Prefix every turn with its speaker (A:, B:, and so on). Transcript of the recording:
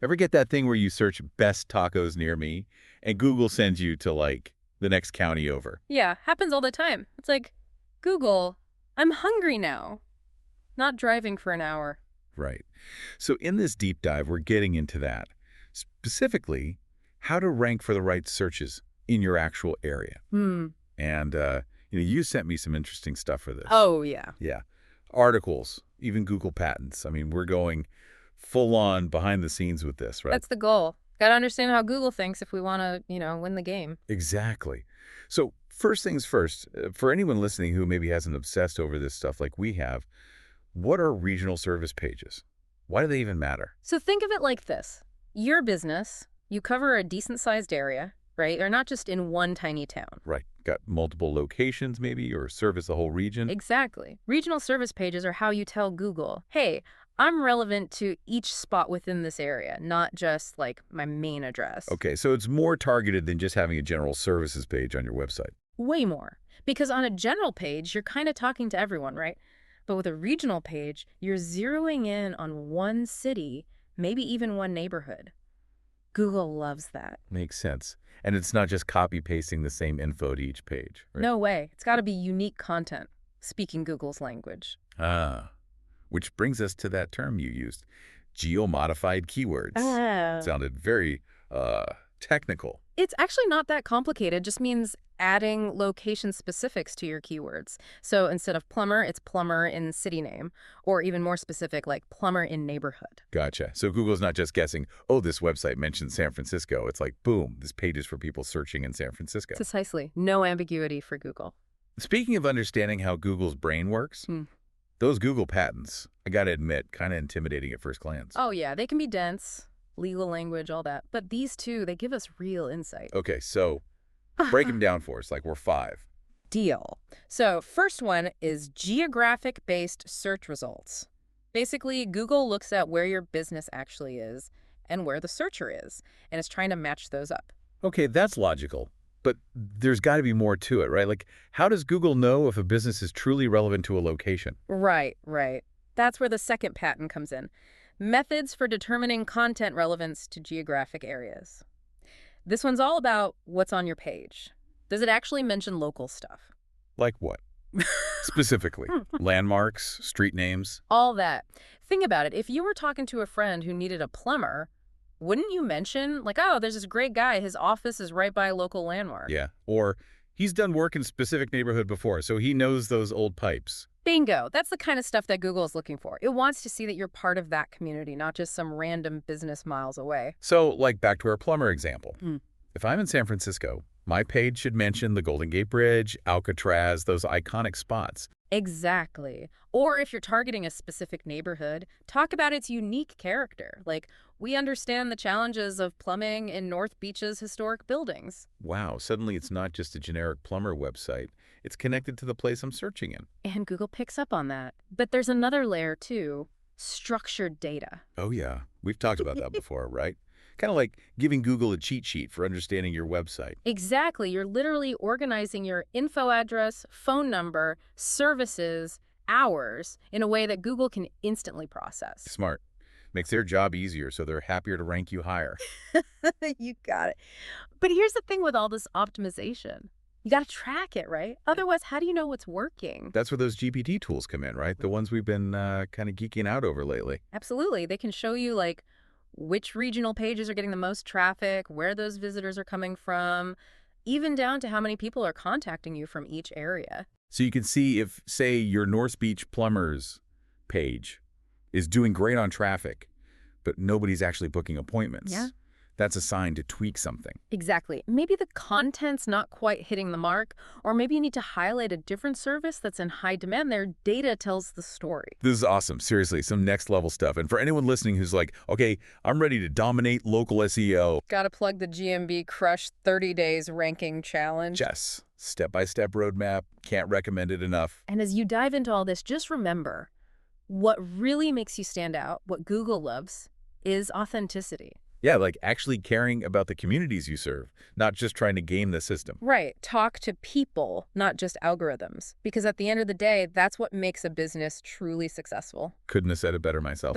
A: Ever get that thing where you search best tacos near me and Google sends you to, like, the next county over?
B: Yeah, happens all the time. It's like, Google, I'm hungry now. Not driving for an hour.
A: Right. So in this deep dive, we're getting into that. Specifically, how to rank for the right searches in your actual area. And, you sent me some interesting stuff for this.
B: Oh, yeah.
A: Yeah. Articles, even Google patents. I mean, we're going full on behind the scenes with this, right?
B: That's the goal. Got to understand how Google thinks if we want to, win the game.
A: Exactly. So first things first, for anyone listening who maybe hasn't obsessed over this stuff like we have, what are regional service pages? Why do they even matter?
B: So think of it like this. Your business, you cover a decent-sized area, right? Or not just in one tiny town.
A: Right. Got multiple locations maybe, or service the whole region?
B: Exactly. Regional service pages are how you tell Google, hey, I'm relevant to each spot within this area, not just like my main address.
A: Okay, so it's more targeted than just having a general services page on your website.
B: Way more. Because on a general page, you're kind of talking to everyone, right? But with a regional page, you're zeroing in on one city, maybe even one neighborhood. Google loves that.
A: Makes sense. And it's not just copy-pasting the same info to each page, right?
B: No way. It's got to be unique content, speaking Google's language.
A: Ah, which brings us to that term you used, geo-modified keywords. Sounded very technical.
B: It's actually not that complicated. It just means adding location specifics to your keywords. So instead of plumber, it's plumber in city name, or even more specific, like plumber in neighborhood.
A: Gotcha. So Google's not just guessing, oh, this website mentions San Francisco. It's like, boom, this page is for people searching in San Francisco.
B: Precisely. No ambiguity for Google.
A: Speaking of understanding how Google's brain works, those Google patents, I gotta admit, kind of intimidating at first glance.
B: Oh, yeah, they can be dense, legal language, all that. But these two, they give us real insight.
A: Okay, so break them down for us, like we're 5.
B: Deal. So first one is geographic-based search results. Basically, Google looks at where your business actually is and where the searcher is, and is trying to match those up.
A: Okay, that's logical. But there's got to be more to it, right? Like, how does Google know if a business is truly relevant to a location?
B: Right. That's where the second patent comes in. Methods for determining content relevance to geographic areas. This one's all about what's on your page. Does it actually mention local stuff?
A: Like what? Specifically, landmarks, street names?
B: All that. Think about it. If you were talking to a friend who needed a plumber, wouldn't you mention, like, oh, there's this great guy, his office is right by a local landmark?
A: Yeah. Or he's done work in a specific neighborhood before, so he knows those old pipes.
B: Bingo. That's the kind of stuff that Google is looking for. It wants to see that you're part of that community, not just some random business miles away.
A: So, like back to our plumber example. If I'm in San Francisco, my page should mention the Golden Gate Bridge, Alcatraz, those iconic spots.
B: Exactly. Or if you're targeting a specific neighborhood, talk about its unique character. Like, we understand the challenges of plumbing in North Beach's historic buildings.
A: Wow, suddenly it's not just a generic plumber website. It's connected to the place I'm searching in.
B: And Google picks up on that. But there's another layer, too. Structured data.
A: Oh, yeah. We've talked about that before, right? Kind of like giving Google a cheat sheet for understanding your website.
B: Exactly. You're literally organizing your info address, phone number, services, hours in a way that Google can instantly process.
A: Smart. Makes their job easier, so they're happier to rank you higher.
B: You got it. But here's the thing with all this optimization. You got to track it, right? Otherwise, how do you know what's working?
A: That's where those GPT tools come in, right? The ones we've been kind of geeking out over lately.
B: Absolutely. They can show you, like, which regional pages are getting the most traffic, where those visitors are coming from, even down to how many people are contacting you from each area.
A: So you can see if, say, your North Beach Plumbers page is doing great on traffic, but nobody's actually booking appointments.
B: Yeah.
A: That's a sign to tweak something.
B: Exactly. Maybe the content's not quite hitting the mark, or maybe you need to highlight a different service that's in high demand. Their data tells the story.
A: This is awesome. Seriously, some next level stuff. And for anyone listening who's like, okay, I'm ready to dominate local SEO.
B: Gotta plug the GMB Crush 30 Days Ranking Challenge.
A: Yes. Step-by-step roadmap. Can't recommend it enough.
B: And as you dive into all this, just remember, what really makes you stand out, what Google loves, is authenticity.
A: Yeah, like actually caring about the communities you serve, not just trying to game the system.
B: Right. Talk to people, not just algorithms. Because at the end of the day, that's what makes a business truly successful.
A: Couldn't have said it better myself.